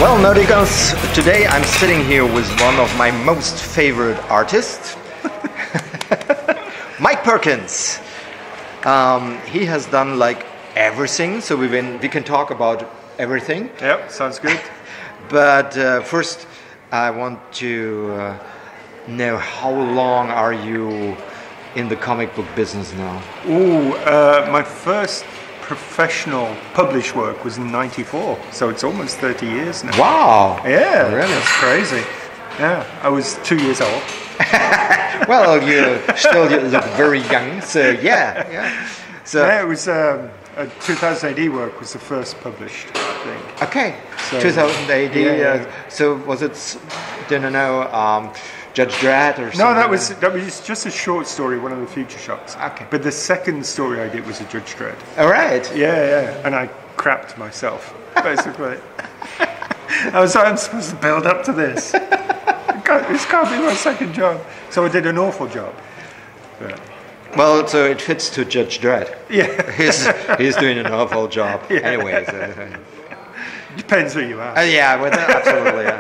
Well, Nerdingers, today I'm sitting here with one of my most favorite artists, Mike Perkins. He has done like everything, so we can talk about everything. Yep, sounds good. But first, I want to know how long are you in the comic book business now? My first professional published work was in '94, so it's almost 30 years now. Wow! Yeah, really? That's crazy. Yeah, I was 2 years old. Well, you look very young, so yeah. So yeah, it was 2000 AD work was the first published thing. Okay, So, 2000 AD. yeah. So was it? Didn't know. Judge Dredd or something? No, that was just a short story, one of the feature shots. Okay. But the second story I did was a Judge Dredd. All right. Yeah, and I crapped myself, basically. I was like, I'm supposed to build up to this. This can't be my second job. So I did an awful job. Yeah. Well, so it fits to Judge Dredd. Yeah. He's doing an awful job. Yeah. Anyways. Depends who you ask. Yeah, well, absolutely.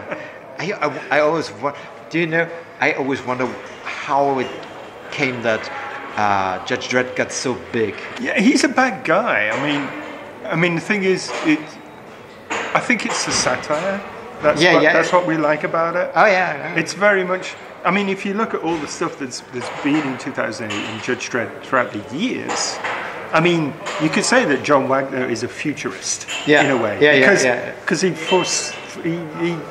I always want. Do you know? I always wonder how it came that Judge Dredd got so big. Yeah, he's a bad guy. I mean, the thing is, I think it's the satire. That's what we like about it. Oh yeah. It's very much. I mean, if you look at all the stuff that's been in 2008 and Judge Dredd throughout the years, I mean, you could say that John Wagner is a futurist in a way. Because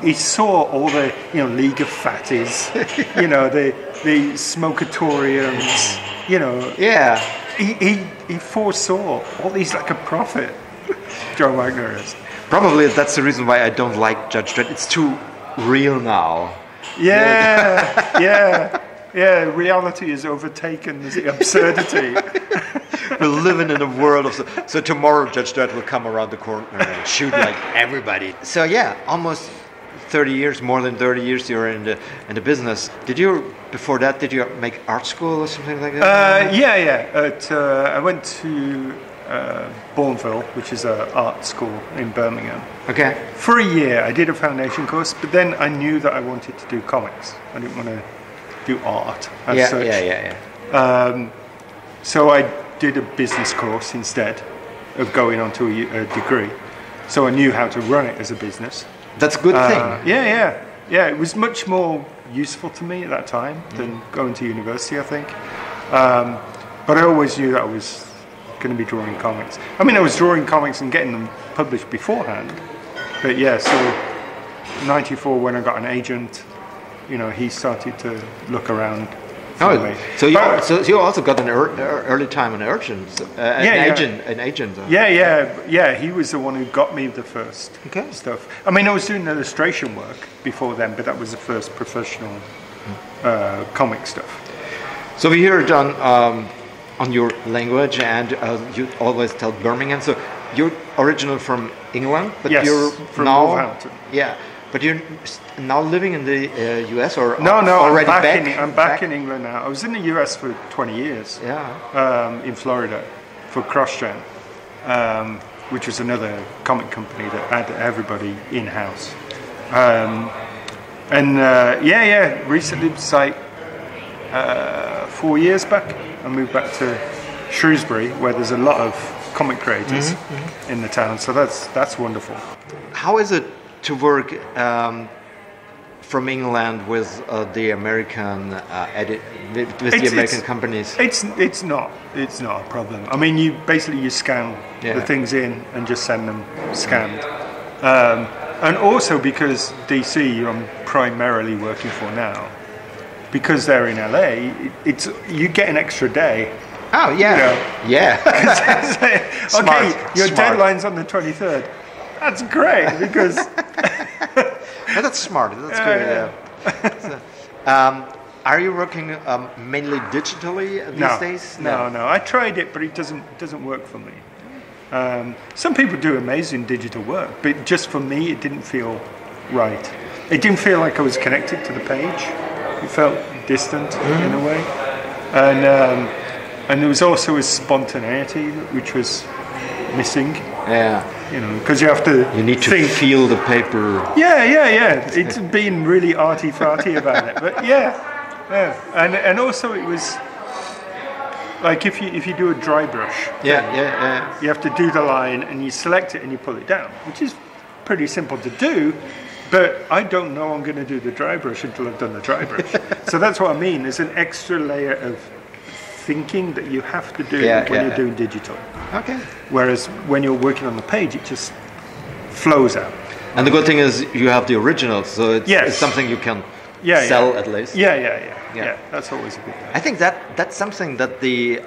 he saw all the League of Fatties, the smokatoriums, Yeah. He foresaw all these like a prophet. John Wagner is. Probably that's the reason why I don't like Judge Dredd. It's too real now. Yeah. Reality is overtaken the absurdity. We're living in a world of so tomorrow Judge Dredd will come around the corner and shoot like everybody. So yeah, almost 30 years, more than 30 years you're in the business. Before that did you make art school or something like that? I went to Bourneville, which is an art school in Birmingham. Okay. For a year I did a foundation course, but then I knew that I wanted to do comics. I didn't want to do art as such. Yeah. So I did a business course instead of going on to a degree. So I knew how to run it as a business. That's a good thing. Yeah. It was much more useful to me at that time than going to university, I think. But I always knew that I was going to be drawing comics. I mean, I was drawing comics and getting them published beforehand. But yeah, so '94 when I got an agent, he started to look around. So you also got an early time an agent. An agent. Yeah. He was the one who got me the first stuff. I mean, I was doing illustration work before then, but that was the first professional comic stuff. So we hear it on your language, and you always tell Birmingham. So you're original from England, but you're from now Wolverhampton. Yeah. But you're now living in the US or No, already I'm back in England now. I was in the US for 20 years. Yeah. In Florida for CrossGen, which was another comic company that had everybody in house. Recently, it's like 4 years back, I moved back to Shrewsbury, where there's a lot of comic creators in the town. So that's wonderful. How is it to work from England with the American the American companies? It's not a problem. I mean, you scan the things in and just send them scanned. And also because DC, I'm primarily working for now, because they're in LA, you get an extra day. Oh yeah, okay, your deadline's on the 23rd. That's great because. That's smart. That's good. Yeah. So, are you working mainly digitally these days? No. I tried it, but it doesn't work for me. Some people do amazing digital work, but just for me, it didn't feel right. It didn't feel like I was connected to the page. It felt distant in a way, and there was also a spontaneity which was missing. Yeah. you know, because you have to. You need to think. feel the paper. Yeah. It's been really arty-farty about it, but yeah. And also it was like if you do a dry brush, Yeah. you have to do the line and you select it and you pull it down, which is pretty simple to do. But I don't know I'm going to do the dry brush until I've done the dry brush. So that's what I mean. There's an extra layer of thinking that you have to do when you're doing digital. Okay. Whereas when you're working on the page, it just flows out. And the good thing is you have the originals, so it's something you can sell at least. Yeah. That's always a good thing. I think that's something that the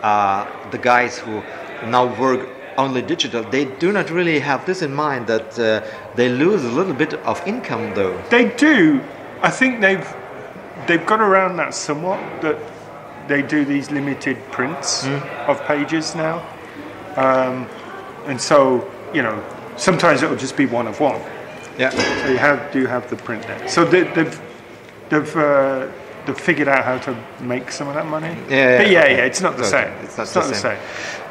guys who now work only digital, they do not really have this in mind, that they lose a little bit of income though. They do. I think they've got around that somewhat, that they do these limited prints of pages now. And so, you know, sometimes it'll just be one of one. Yeah. So you do have the print there. So they've figured out how to make some of that money. But it's not the same. It's not the same.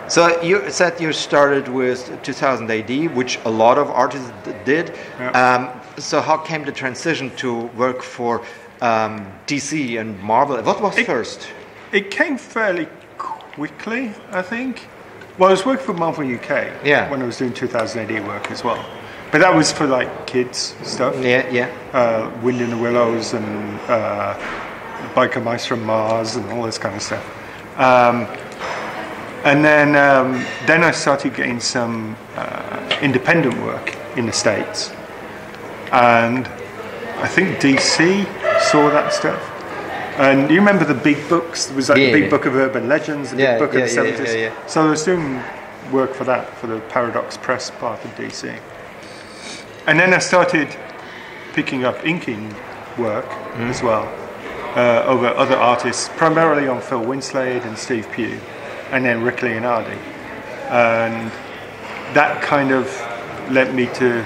So you said you started with 2000 AD, which a lot of artists did. Yeah. So how came the transition to work for DC and Marvel? What was first? It came fairly quickly, I think. Well, I was working for Marvel UK when I was doing 2000 AD work as well. But that was for like kids stuff. Wind in the Willows and Biker Mice from Mars and all this kind of stuff. And then I started getting some independent work in the States. And I think DC saw that stuff. And you remember the big books? There was like the big book of urban legends, the big book of the 70s. So I was doing work for that, for the Paradox Press part of DC. And then I started picking up inking work as well over other artists, primarily on Phil Winslade and Steve Pugh, and then Rick Leonardi. And that kind of led me to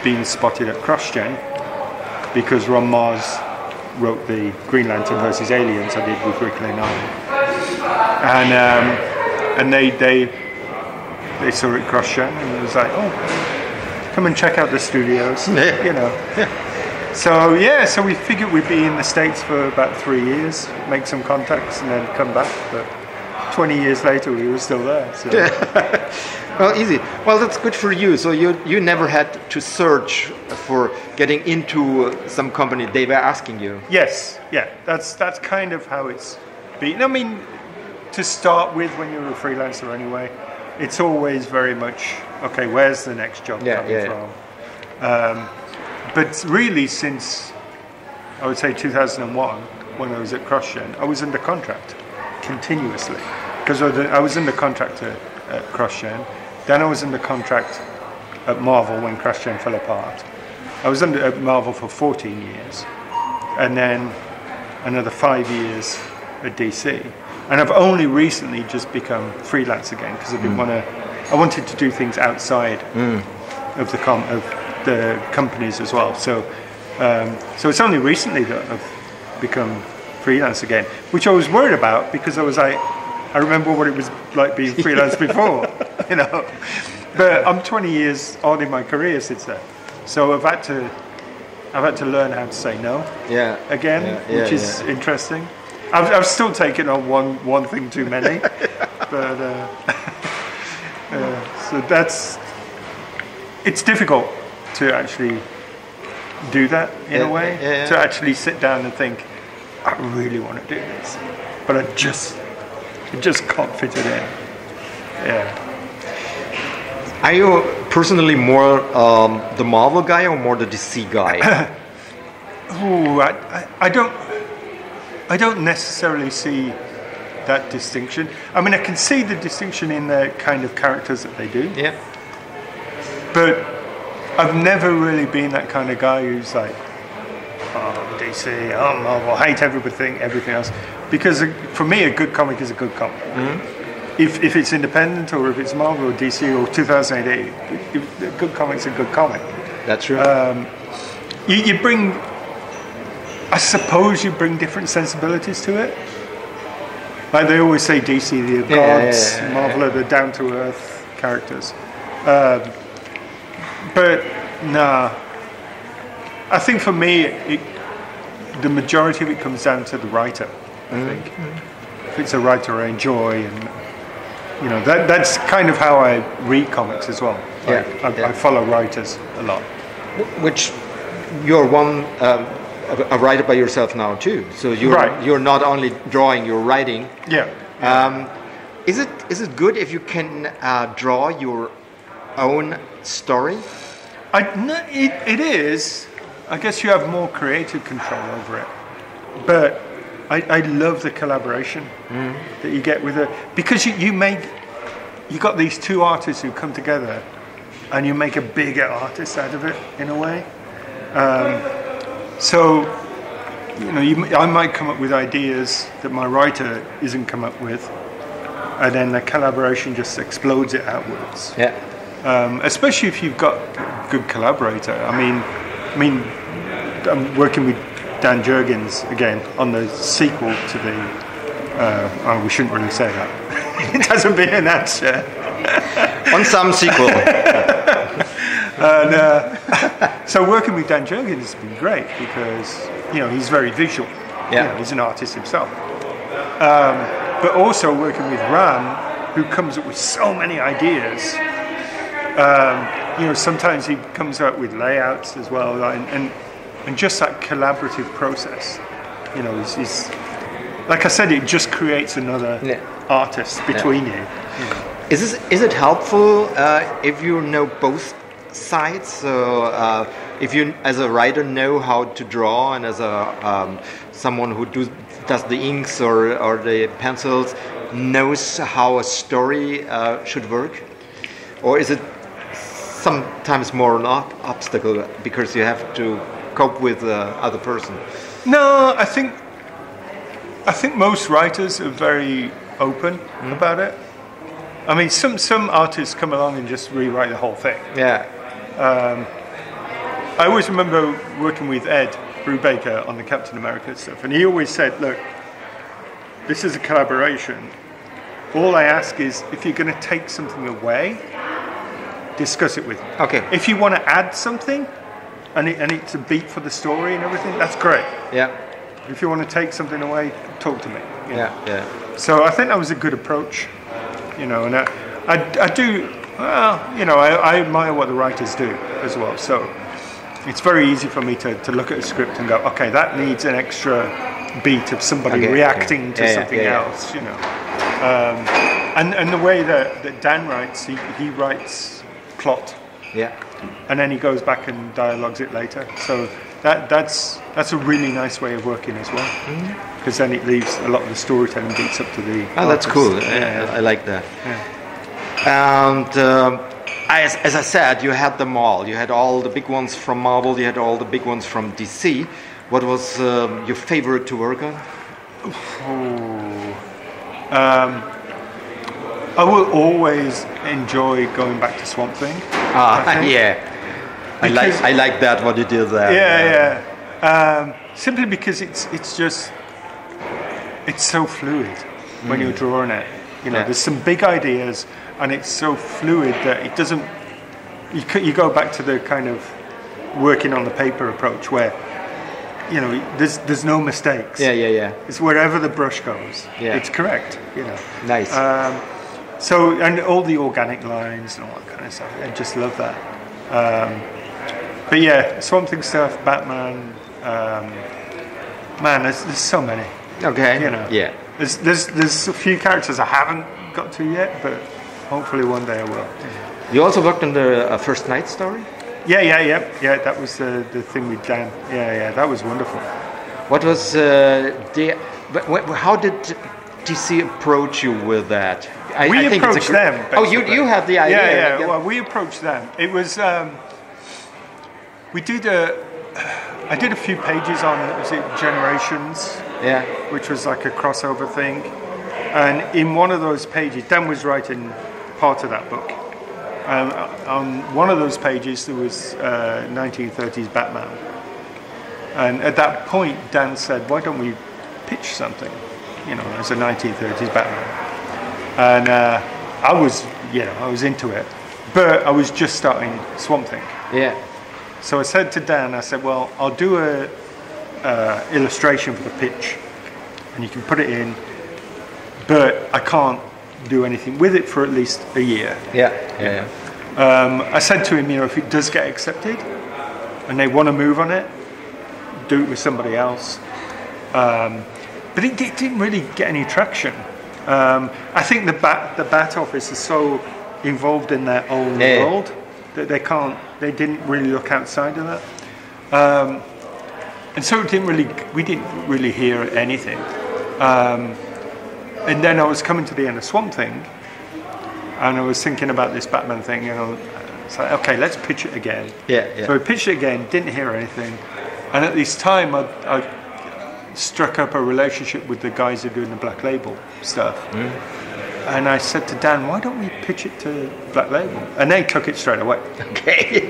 being spotted at CrossGen, because Ron Mars wrote the Green Lantern versus Aliens I did with Rick Leonardi. And they saw it at CrossGen and it was like, oh, come and check out the studios, you know. So we figured we'd be in the States for about 3 years, make some contacts and then come back. But 20 years later, we were still there. So. Well, easy. Well, that's good for you. So you never had to search for getting into some company. They were asking you. Yes, that's kind of how it's been. I mean, to start with, when you're a freelancer anyway, it's always very much, okay, where's the next job coming from? But really, since, I would say 2001, when I was at CrossGen, I was under contract continuously. Because I was under contract at CrossGen, then I was under contract at Marvel when CrossGen fell apart. I was at Marvel for 14 years, and then another 5 years at DC. And I've only recently just become freelance again, because I didn't I wanted to do things outside of the companies as well. So it's only recently that I've become freelance again, which I was worried about, because I remember what it was like being freelance before, you know. But I'm 20 years on in my career since then, so I've had to learn how to say no again, which is interesting. I've still taken on one thing too many, but so it's difficult to actually do that in a way, to actually sit down and think, I really want to do this, but I just can't fit it in. Are you personally more the Marvel guy or more the DC guy? I don't necessarily see that distinction. I mean, I can see the distinction in the kind of characters that they do. Yeah. But I've never really been that kind of guy who's like, oh, DC, oh, Marvel, I hate everything else. Because for me, a good comic is a good comic. If it's independent, or if it's Marvel or DC or 2008, a good comic's a good comic. That's true. You bring, I suppose you bring different sensibilities to it. Like they always say DC, the gods, Marvel are the down-to-earth characters. But nah, I think for me, the majority of it comes down to the writer. I think if it's a writer I enjoy, and that's kind of how I read comics as well. I follow writers a lot. Which you're a writer by yourself now too. So you're not only drawing, you're writing. Yeah. Is it good if you can draw your own story? It is. I guess you have more creative control over it. But I love the collaboration that you get with it, because you got these two artists who come together, and you make a bigger artist out of it in a way. So I might come up with ideas that my writer isn't come up with, and then the collaboration just explodes it outwards. Yeah. Especially if you've got a good collaborator. I mean, I'm working with Dan Jurgens again on the sequel to the. We shouldn't really say that. It hasn't been announced yet. On some sequel. And so working with Dan Jurgens has been great, because he's very visual. Yeah. He's an artist himself. But also working with Ram, who comes up with so many ideas. Sometimes he comes out with layouts as well, and just that collaborative process. He's like I said, it just creates another artist between you. Is it helpful if you know both sides? So if you, as a writer, know how to draw, and as a someone who does the inks or the pencils, knows how a story should work, or is it sometimes more an obstacle because you have to cope with the other person? No, I think most writers are very open about it. I mean, some artists come along and just rewrite the whole thing. Yeah. I always remember working with Ed Brubaker on the Captain America stuff, and he always said, look, this is a collaboration. All I ask is, if you're going to take something away, discuss it with me. Okay. If you want to add something, and it's a beat for the story and everything, that's great. Yeah. If you want to take something away, talk to me. Yeah. So I think that was a good approach, and I do, I admire what the writers do as well. So it's very easy for me to look at a script and go, okay, that needs an extra beat of somebody reacting to something else, And the way that Dan writes, he writes plot. Yeah. And then he goes back and dialogues it later. So that's a really nice way of working as well, because then it leaves a lot of the storytelling beats up to the artist. That's cool. I like that. Yeah. And as I said, you had them all. You had all the big ones from Marvel. You had all the big ones from DC. What was your favorite to work on? I will always enjoy going back to Swamp Thing. Yeah. I like that, what you did there. Yeah. Simply because it's so fluid when you're drawing it. There's some big ideas, and it's so fluid that it doesn't. You go back to the kind of working on the paper approach where there's no mistakes. Yeah. It's wherever the brush goes. Yeah. It's correct. Nice. So, and all the organic lines and all that kind of stuff. I just love that. But yeah, Swamp Thing stuff, Batman. Man, there's so many. Okay. Yeah. There's a few characters I haven't got to yet, but hopefully one day I will. You also worked on the First Night story? Yeah. That was the thing with Dan. Yeah. That was wonderful. What was how did DC approach you with that? We approached them. Basically. Oh, you had the idea. Yeah. Well, we approached them. It was I did a few pages on Generations. Yeah. Which was like a crossover thing, and in one of those pages, Dan was writing part of that book. On one of those pages, there was 1930s Batman, and at that point, Dan said, "Why don't we pitch something, as a 1930s Batman?" And I was into it, but I was just starting Swamp Thing. Yeah. So I said to Dan, I said, well, I'll do a illustration for the pitch, and you can put it in, but I can't do anything with it for at least a year. Yeah. I said to him, if it does get accepted and they want to move on it, do it with somebody else. But it didn't really get any traction. I think the Bat office is so involved in their own world that they didn't really look outside of that. And so we didn't really hear anything. And then I was coming to the end of Swamp Thing, and I was thinking about this Batman thing, it's like, okay, let's pitch it again. Yeah. So I pitched it again, didn't hear anything, and at this time I struck up a relationship with the guys who are doing the Black Label stuff. And I said to Dan, why don't we pitch it to Black Label? And they took it straight away. Okay.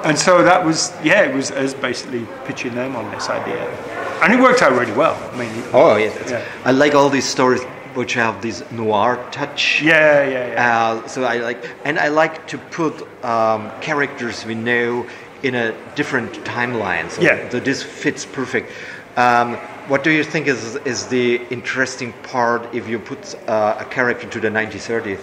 And so that was, it was us basically pitching them on this idea. And it worked out really well. I mean, I like all these stories which have this noir touch. Yeah. So I like to put characters we know in a different timeline. So this fits perfect. What do you think is the interesting part if you put a character to the 1930s?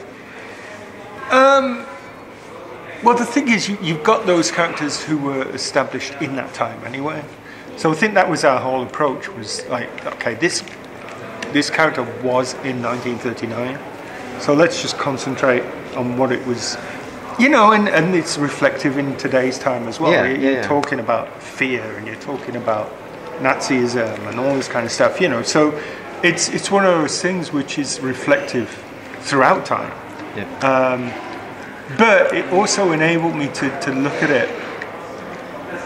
Well, the thing is, you've got those characters who were established in that time anyway. So I think that was our whole approach, was like, okay, this character was in 1939, so let's just concentrate on what it was, and it's reflective in today's time as well. You're talking about fear, and you're talking about Nazism and all this kind of stuff, so it's one of those things which is reflective throughout time. But it also enabled me to look at it,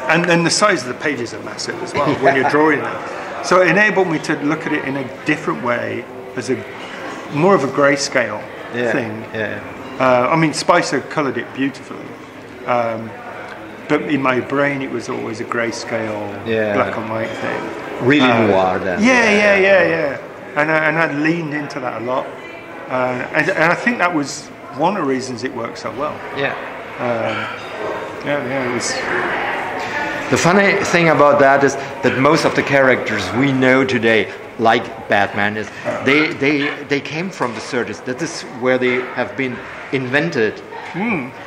and the size of the pages are massive as well when you're drawing them. So it enabled me to look at it in a different way, as more of a grayscale thing. I mean, Spicer coloured it beautifully, but in my brain it was always a grayscale, black and white thing. Really noir then. Yeah. And I leaned into that a lot, and I think that was one of the reasons it worked so well. It was. The funny thing about that is that most of the characters we know today, like Batman, is they came from the 30s. That is where they have been invented.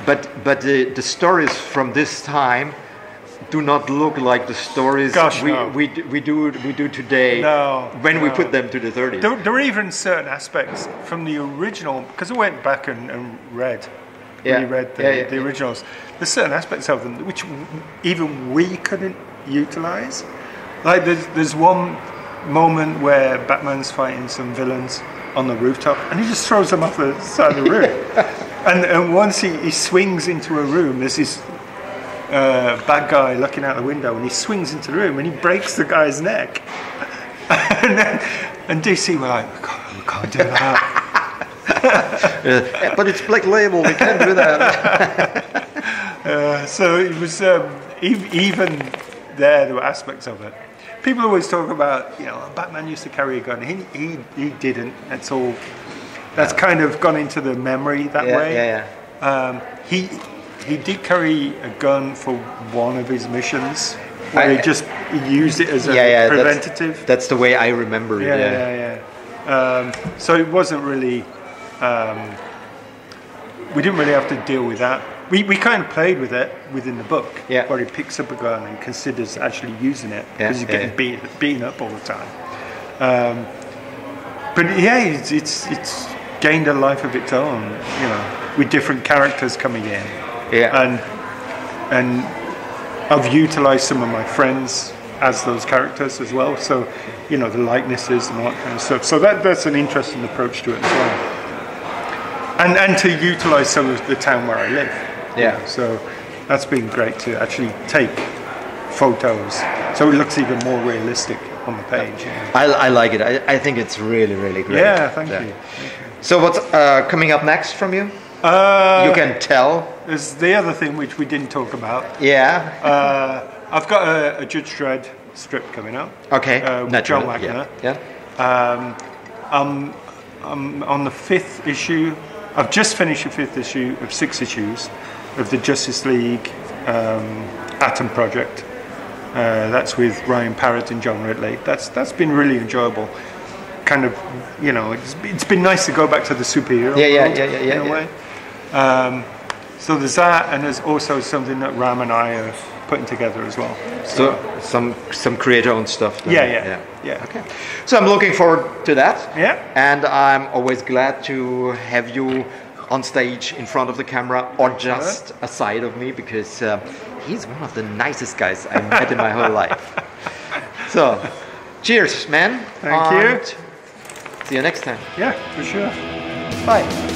But the stories from this time do not look like the stories we do today. When we put them to the 30s. There were even certain aspects from the original, because I went back and read. Reread the originals. There's certain aspects of them which even we couldn't utilize. Like there's one moment where Batman's fighting some villains on the rooftop, and he just throws them off the side of the roof. and once he swings into a room, there's this bad guy looking out the window, and he swings into the room and he breaks the guy's neck. and DC were like, we can't do that. But it's Black Label, we can't do that. So it was even there were aspects of it. People always talk about, Batman used to carry a gun. He didn't. That's kind of gone into the memory that way. He did carry a gun for one of his missions, where he used it as a preventative. That's the way I remember it. So it wasn't really. We didn't really have to deal with that. We kind of played with it within the book, where he picks up a gun and considers actually using it because he's getting beaten up all the time. But it's gained a life of its own, with different characters coming in. And I've utilised some of my friends as those characters as well. So, the likenesses and all that kind of stuff. So that's an interesting approach to it as well. And to utilise some of the town where I live. So that's been great to actually take photos, so it looks even more realistic on the page. I like it. I think it's really, really great. Thank you. So what's coming up next from you? You can tell. There's the other thing which we didn't talk about. I've got a Judge Dredd strip coming up. Okay. With John Wagner. I'm on the 5th issue. I've just finished the 5th issue of 6 issues. of the Justice League Atom project. That's with Ryan Parrott and John Ridley. That's been really enjoyable. Kind of, it's been nice to go back to the superhero world in a way. So there's that, and there's also something that Ram and I are putting together as well. So some creator-owned stuff. Yeah. Okay. So I'm looking forward to that. Yeah. And I'm always glad to have you on stage in front of the camera or just aside of me, because he's one of the nicest guys I've met in my whole life. So, cheers, man. Thank you. See you next time. Yeah, for sure. Bye.